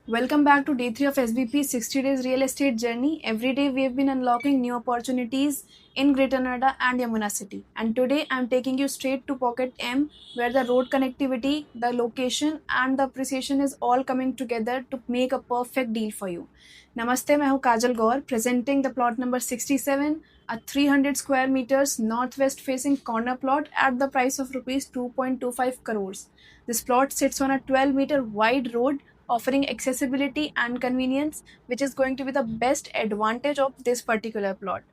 Welcome back to day 3 of SBP's 60 days real estate journey. Every day we have been unlocking new opportunities in Greater Noida and Yamuna City. And today I'm taking you straight to Pocket M, where the road connectivity, the location and the appreciation is all coming together to make a perfect deal for you. Namaste, मैं हूँ काजल गौर, presenting the plot number 67, a 300 square meters northwest facing corner plot at the price of rupees 2.25 crores. This plot sits on a 12-meter wide road offering accessibility and convenience, which is going to be the best advantage of this particular plot.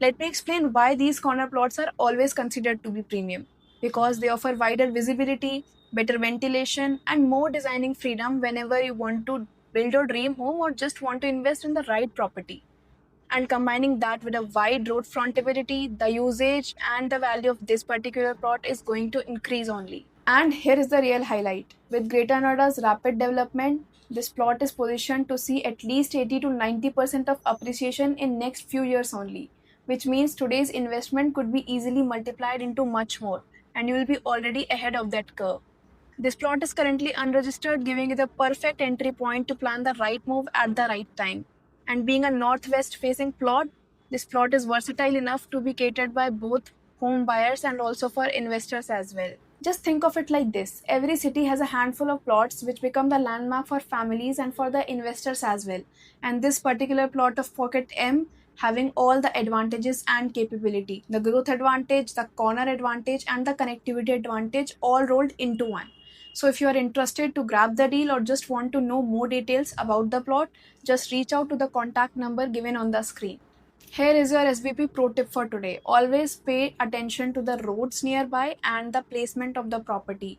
Let me explain why these corner plots are always considered to be premium. Because they offer wider visibility, better ventilation, and more designing freedom whenever you want to build your dream home or just want to invest in the right property. And combining that with a wide road frontability, the usage and the value of this particular plot is going to increase only. And here is the real highlight. With Greater Noida's rapid development, this plot is positioned to see at least 80 to 90% of appreciation in next few years only, which means today's investment could be easily multiplied into much more, and you will be already ahead of that curve. This plot is currently unregistered, giving you the perfect entry point to plan the right move at the right time. And being a northwest facing plot, this plot is versatile enough to be catered by both home buyers and also for investors as well. Just think of it like this. Every city has a handful of plots which become the landmark for families and for the investors as well. And this particular plot of Pocket M having all the advantages and capability. The growth advantage, the corner advantage and the connectivity advantage all rolled into one. So if you are interested to grab the deal or just want to know more details about the plot, just reach out to the contact number given on the screen. Here is your SBP pro tip for today. Always pay attention to the roads nearby and the placement of the property.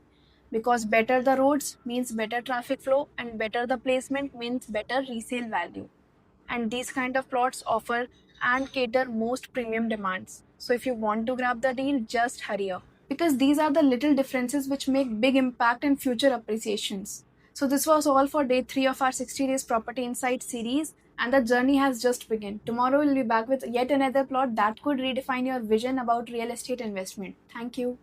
Because better the roads means better traffic flow and better the placement means better resale value. And these kind of plots offer and cater most premium demands. So if you want to grab the deal, just hurry up. Because these are the little differences which make big impact in future appreciations. So this was all for day 3 of our 60 days property insight series, and the journey has just begun. Tomorrow we'll be back with yet another plot that could redefine your vision about real estate investment. Thank you.